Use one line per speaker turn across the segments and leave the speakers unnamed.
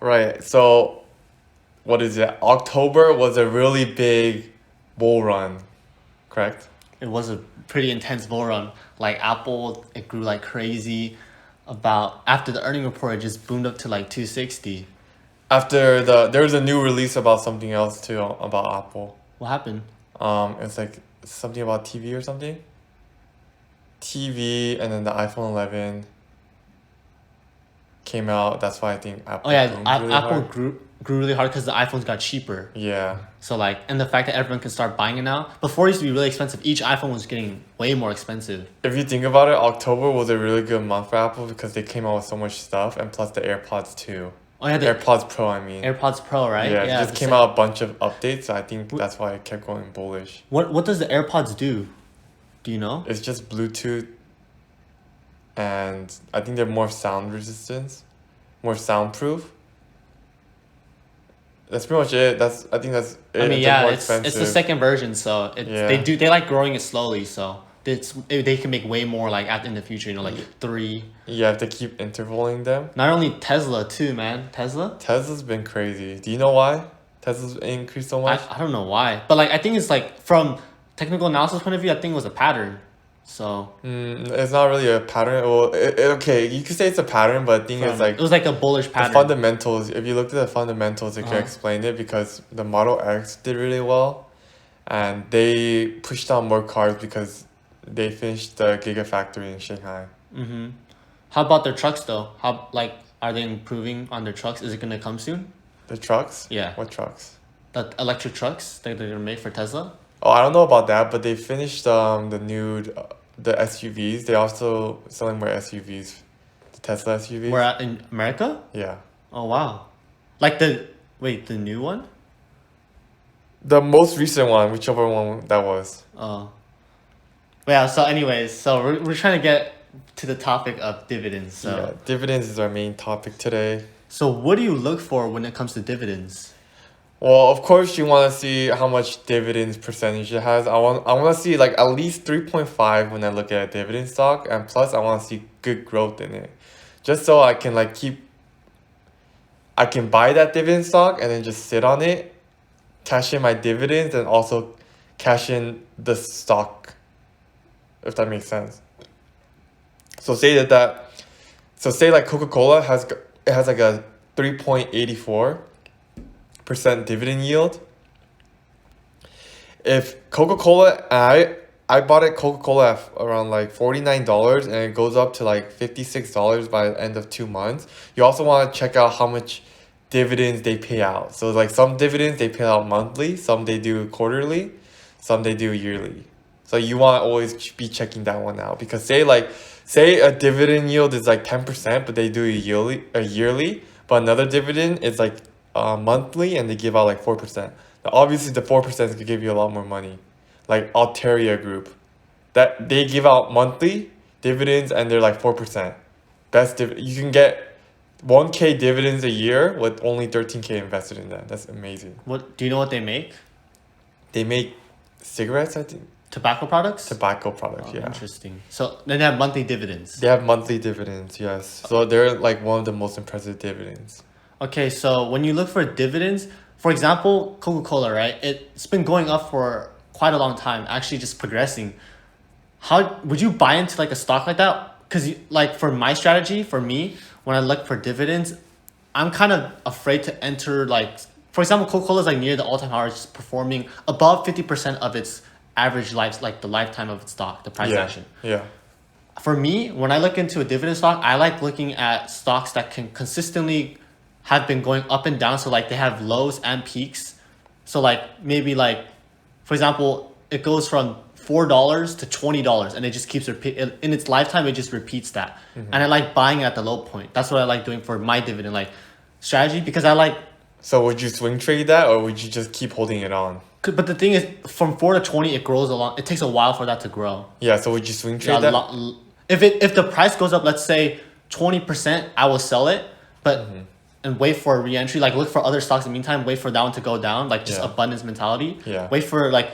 Right. So, what is it? October was a really big bull run, correct?
It was a pretty intense bull run. Like Apple, it grew like crazy. About after the earning report, it just boomed up to like 260.
After there was a new release about something else too about Apple.
What happened?
It's like something about TV or something. TV and then the iPhone 11 came out. That's why I think Apple
Oh yeah,
boomed really
Apple
hard.
grew really hard because the iPhones got cheaper.
Yeah.
So like, and the fact that everyone can start buying it now. Before it used to be really expensive. Each iPhone was getting way more expensive.
If you think about it, October was a really good month for Apple because they came out with so much stuff and plus the AirPods too.
Oh yeah, the
AirPods Pro, I mean.
AirPods Pro, right?
Yeah, it just
the
came
same.
out a bunch of updates. So I think that's why it kept going bullish.
What does the AirPods do? Do you know?
It's just Bluetooth, and I think they're more sound resistance, more soundproof. That's pretty much it. I think that's it.
I mean,
They're
yeah,
more
it's the
expensive.
second version, so
Yeah.
they like growing it slowly, so they can make way more like in the future, like 3.
You have to keep intervaling them.
Not only Tesla too, man.
Tesla's been crazy. Do you know why Tesla's increased so much?
I don't know why, but like I think it's like from technical analysis point of view, I think it was a pattern. So
It's not really a pattern. Well, okay, you could say it's a pattern, but the thing is like
it was like a bullish
the
pattern.
fundamentals. If you looked at the fundamentals, it can
Uh-huh.
explain it because the Model X did really well, and they pushed out more cars because they finished the Gigafactory in Shanghai.
Mm-hmm. How about their trucks though? How like are they improving on their trucks? Is it gonna come soon?
The trucks?
Yeah.
What trucks?
The electric trucks that they're gonna make for Tesla.
Oh, I don't know about that, but they finished the SUVs. They also selling more SUVs, the Tesla SUVs.
We're at in America.
Yeah.
Oh wow, like the new one.
The most recent one, whichever one that was.
Oh. Yeah. So anyways, so we're trying to get to the topic of dividends. So
Yeah, dividends is our main topic today.
so what do you look for when it comes to dividends?
Well, of course, you want to see how much dividends percentage it has. I want to see like at least 3.5 when I look at a dividend stock, and plus I want to see good growth in it, just so I can I can buy that dividend stock and then just sit on it, cash in my dividends, and also cash in the stock, if that makes sense. So say like Coca-Cola has like a 3.84% dividend yield. If Coca-Cola, I bought a Coca-Cola at around like $49 and it goes up to like $56 by the end of 2 months. You also want to check out how much dividends they pay out. So like some dividends they pay out monthly, some they do quarterly, some they do yearly. So you want to always be checking that one out because say a dividend yield is like 10%, but they do a yearly, but another dividend is like monthly and they give out like 4%. Now, obviously the 4% could give you a lot more money. Like Alteria Group, that they give out monthly dividends and they're like 4%. You can get 1K dividends a year with only 13K invested in that. That's amazing.
What do you know what they make?
They make cigarettes, I think.
Tobacco products.
Tobacco products,
Oh,
yeah.
interesting. So then they have monthly dividends.
They have monthly dividends, yes. So they're like one of the most impressive dividends.
Okay, so when you look for dividends, for example, Coca-Cola, right? It's been going up for quite a long time, actually just progressing. How would you buy into like a stock like that? Because like for my strategy, for me, when I look for dividends, I'm kind of afraid to enter like, for example, Coca-Cola is like near the all-time high, it's performing above 50% of its average life, like the lifetime of its stock, the price action.
Yeah.
For me, when I look into a dividend stock, I like looking at stocks that can consistently have been going up and down. So like they have lows and peaks. So like maybe like, for example, it goes from $4 to $20 and it just keeps in its lifetime. It just repeats that. And I like buying at the low point. That's what I like doing for my dividend like strategy because I like.
So would you swing trade that or would you just keep holding it on?
But the thing is, from 4 to 20, it grows along. It takes a while for that to grow.
Yeah. So would you swing trade that?
If the price goes up, let's say 20%, I will sell it, but and wait for a re-entry. Like look for other stocks in the meantime. Wait for that one to go down. Like just abundance mentality.
Yeah.
Wait for like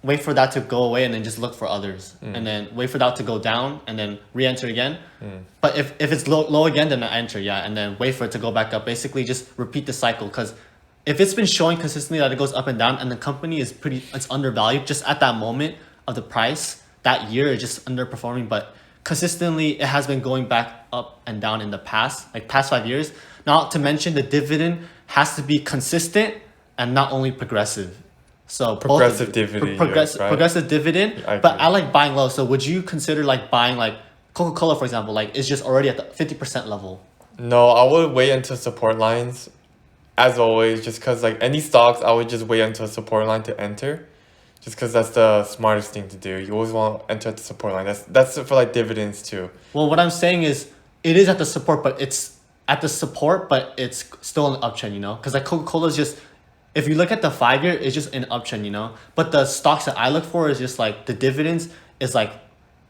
wait for that to go away and then just look for others, and then wait for that to go down and then re-enter again. But if it's low again, then I enter, yeah, and then wait for it to go back up. Basically, just repeat the cycle, because if it's been showing consistently that it goes up and down and the company is it's undervalued just at that moment of the price, that year it's just underperforming, but consistently it has been going back up and down in the past, like past 5 years. Not to mention the dividend has to be consistent and not only progressive. So
Progressive dividend yield, right?
Progressive dividend,
I
but
agree.
I like buying low. So would you consider like buying like Coca-Cola, for example, like it's just already at the 50% level?
No, I would wait until support lines, as always, just because like any stocks, I would just wait until support line to enter, just because that's the smartest thing to do. You always want to enter at the support line. That's for like dividends too.
Well, what I'm saying is it is at the support, but it's at the support, but it's still an uptrend, you know? Because like Coca-Cola is just, if you look at the 5 year, it's just an uptrend, you know? But the stocks that I look for is just like the dividends is like,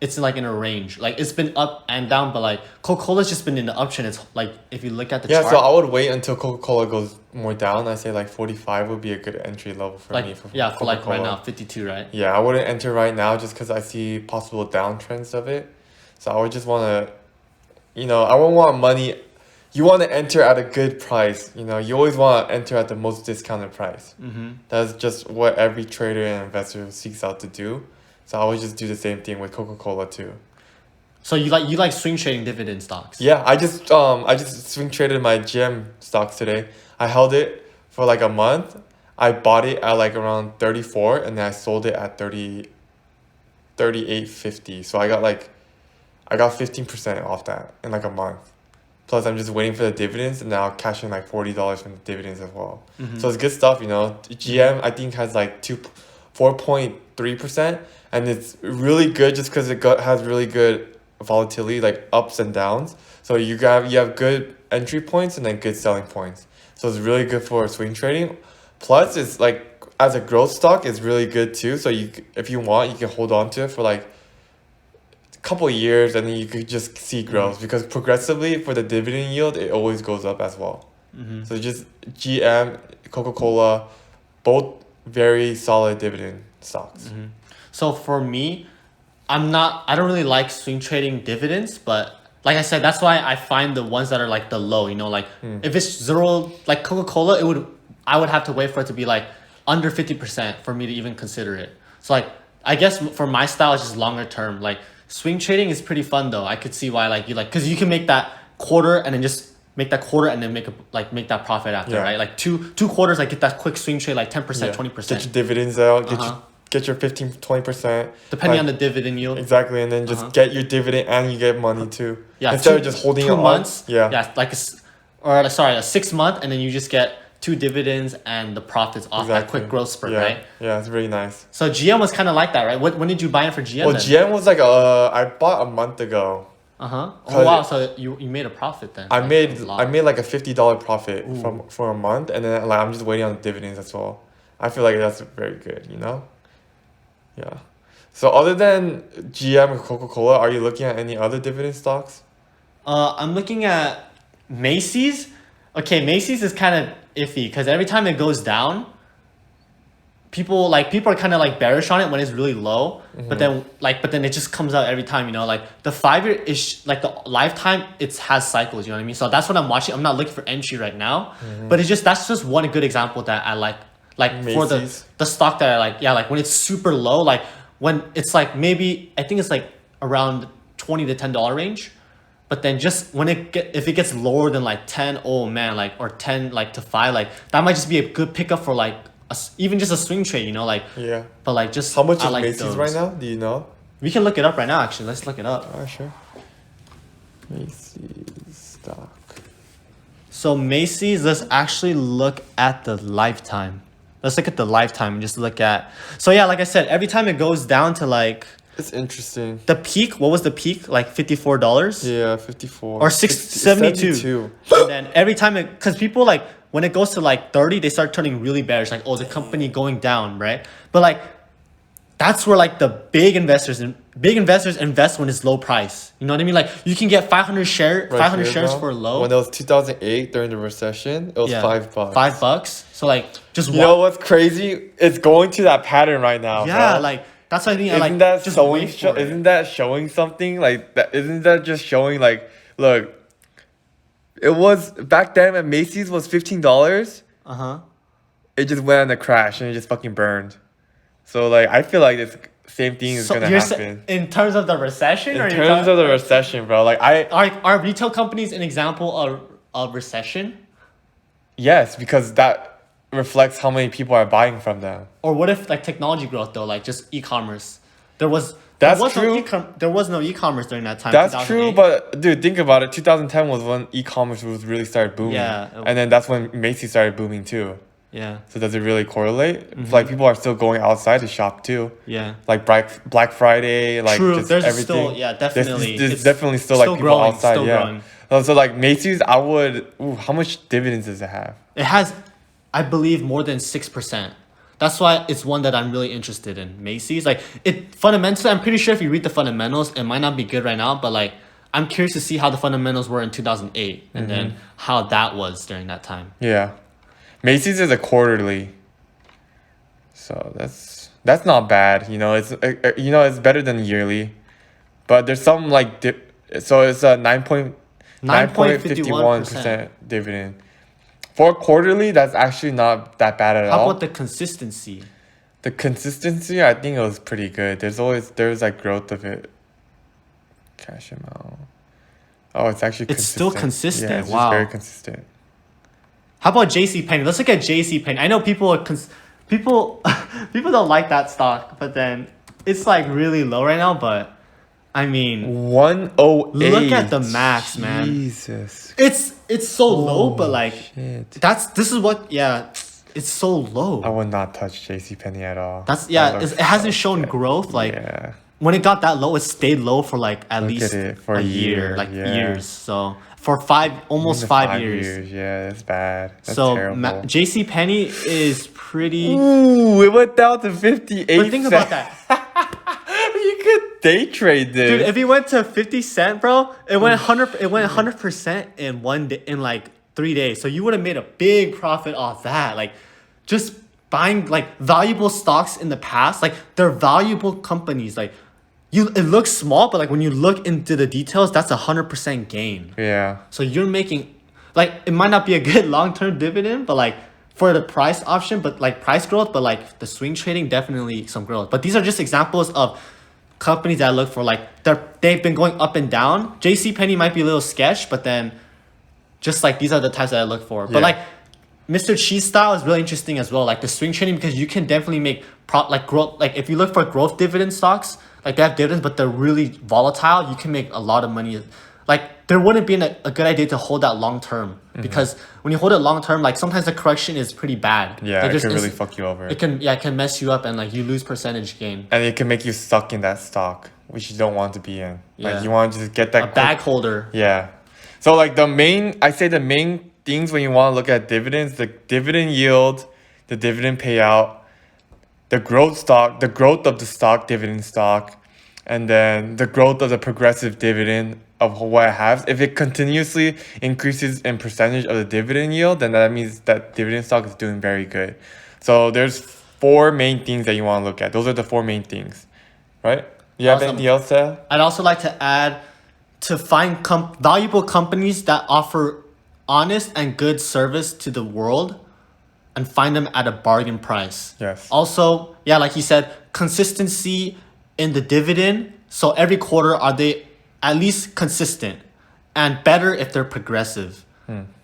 it's like in a range. Like it's been up and down, but like Coca-Cola's just been in the uptrend. It's like, if you look at the
Yeah,
chart.
so I would wait until Coca-Cola goes more down. I say like 45 would be a good entry level for me.
For like right
Coca-Cola.
now, 52, right?
Yeah, I wouldn't enter right now just because I see possible downtrends of it. So I would just want to, I won't want money. You want to enter at a good price. You always want to enter at the most discounted price. That's just what every trader and investor seeks out to do. So I would just do the same thing with Coca-Cola too.
So you like swing trading dividend stocks?
Yeah, I just swing traded my GM stocks today. I held it for like a month. I bought it at like around 34 and then I sold it at 38.50. So I got 15% off that in like a month. Plus I'm just waiting for the dividends and now cashing like $40 from the dividends as well. So it's good stuff, GM I think has like 4.3%, and it's really good just because has really good volatility, like ups and downs. So you have good entry points and then good selling points. So it's really good for swing trading. Plus it's like as a growth stock, it's really good too. So if you want, you can hold on to it for like a couple of years and then you could just see growth because progressively for the dividend yield, it always goes up as well. So just GM, Coca-Cola, both very solid dividend stocks.
So for me, I don't really like swing trading dividends, but like I said, that's why I find the ones that are like the low, if it's zero, like Coca-Cola, I would have to wait for it to be like under 50% for me to even consider it. So like, I guess for my style, it's just longer term. Like swing trading is pretty fun though. I could see why because you can make that quarter and then just make that quarter and then make that profit after, right? Like two quarters, like get that quick swing trade, like 10%, 20%.
Get your dividends out, get your 15-20%.
Depending on the dividend yield.
Exactly, and then just get your dividend and you get money too.
Yeah,
instead of just holding
2
it
months.
on. Yeah.
Yeah, like a 6 month, and then you just get 2 dividends and the profits off that quick growth spurt, right?
Yeah, it's really nice.
So GM was kind of like that, right? When did you buy it for GM?
Well, then? GM was like I bought a month ago.
Oh wow! So you made a profit then?
I made like a $50 profit for a month, and then like I'm just waiting on the dividends as well. I feel like that's very good, Yeah. So other than GM and Coca-Cola, are you looking at any other dividend stocks?
I'm looking at Macy's. Okay, Macy's is kind of iffy because every time it goes down, people are kind of like bearish on it when it's really low, but then it just comes out every time, like the 5 year is like the lifetime, it has cycles, you know what I mean? So that's what I'm watching. I'm not looking for entry right now, but that's just one good example that I like for the stock that I like. Yeah, like when it's super low, like when it's like maybe I think it's like around $20 to $10 range, but then just when if it gets lower than like 10, oh man, like or 10 like to 5, like that might just be a good pickup for like even just a swing trade,
Yeah.
But like just
how much is
like
Macy's right now? Do you know?
We can look it up right now. Actually, let's look it up.
Oh sure. Macy's stock.
So Macy's, let's actually look at the lifetime. Let's look at the lifetime and just look at. So yeah, like I said, every time it goes down to like.
It's interesting.
The peak, what was the peak? Like $54?
Yeah, 54.
Or 72. And then every time because people like, when it goes to like 30, they start turning really bearish. Like, oh, the company going down, right? But like, that's where like the big investors invest when it's low price. You know what I mean? Like you can get 500
Right here,
shares
bro.
for low.
When it was 2008 during the recession, it was
Yeah,
$5.
$5. So like just
You know what's crazy? It's going to that pattern right now,
yeah,
bro.
like that's what I think.
Isn't
Like
that
just
showing?
wait for it.
Isn't that showing something like that? Isn't that just showing like, look, it was back then when Macy's was $15.
Uh-huh.
It just went on a crash and it just fucking burned. So like, I feel like this same thing is gonna happen
in terms of the recession,
in terms of the recession, bro. Like
are retail companies an example of recession?
yes, because that reflects how many people are buying from them.
Or what if like technology growth though, like just e-commerce?
That's true.
There was no e-commerce during that time.
That's true,
2008.
but dude, think about it. 2010 was when e-commerce was really started booming.
Yeah.
And then that's when Macy's started booming too.
Yeah.
So does it really correlate? Like people are still going outside to shop too.
Yeah.
Like Black Friday, like
True.
just
There's
everything.
still definitely.
There's
It's
definitely still
still
like people
growing,
outside.
still
Yeah.
growing.
So like Macy's, I would. Ooh, how much dividends does it have?
It has, I believe, more than 6%. That's why it's one that I'm really interested in. Macy's, like it fundamentally, I'm pretty sure if you read the fundamentals, it might not be good right now, but like I'm curious to see how the fundamentals were in 2008 and then how that was during that time.
Yeah, Macy's is a quarterly, so that's not bad. You know, it's better than yearly, but there's some like so it's a 9.51% dividend. For quarterly, that's actually not that bad at all.
How about the consistency?
The consistency, I think it was pretty good. There's like growth of it. Cash amount. Oh, it's actually
It's still consistent.
Yeah, it's
Wow.
just very consistent.
How about JCPenney? Let's look at JCPenney. I know people people don't like that stock, but then it's like really low right now, but I mean
108.
look at the max, man.
Jesus.
It's so low, but like
Shit.
this is what it's so low.
I would not touch JCPenney at all.
That's
That
it
looks
hasn't
so
shown
shit.
growth. Like
Yeah.
when it got that low, it stayed low for like at
Look
least
at it, for
a
a
year,
year,
like
yeah.
years. So for almost
Even
5 years.
Yeah, that's bad. That's
So
terrible.
JCPenney is pretty.
Ooh, it went down to 58.
But think about that.
You could day trade this.
Dude, if it went to 50 cent, bro, it went 100% in 1 day, in like 3 days. So you would have made a big profit off that. Like just buying like valuable stocks in the past, like they're valuable companies. Like it looks small, but like when you look into the details, that's 100% gain.
Yeah.
So you're making like it might not be a good long-term dividend, but like for the price option, but like price growth, but like the swing trading, definitely some growth. But these are just examples of companies that I look for. Like they've been going up and down. JCPenney might be a little sketch, but then just like these are the types that I look for.
Yeah.
But like Mr. Cheese style is really interesting as well. Like the swing trading, because you can definitely make growth. Like if you look for growth dividend stocks, like they have dividends, but they're really volatile. You can make a lot of money. Like there wouldn't be a good idea to hold that long term, because when you hold it long term, like sometimes the correction is pretty bad.
Yeah,
Like,
it
there's
can really fuck you over.
It can mess you up and like you lose percentage gain.
And it can make you stuck in that stock, which you don't want to be in.
Yeah.
Like you want to just get that
A bag holder.
Yeah. So like the main things when you want to look at dividends, the dividend yield, the dividend payout, the growth of the stock, dividend stock, and then the growth of the progressive dividend of what it has. If it continuously increases in percentage of the dividend yield, then that means that dividend stock is doing very good. So there's 4 main things that you want to look at. Those are the 4 main things, right? You have
Awesome.
anything else to add?
I'd also like to add to find valuable companies that offer honest and good service to the world and find them at a bargain price.
Yes.
Also, yeah, like you said, consistency in the dividend. So every quarter, are they at least consistent, and better if they're progressive.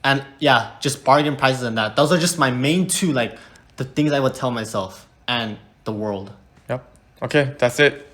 And yeah, just bargain prices and that. Those are just my main 2, like the things I would tell myself and the world.
Yep. Okay, that's it.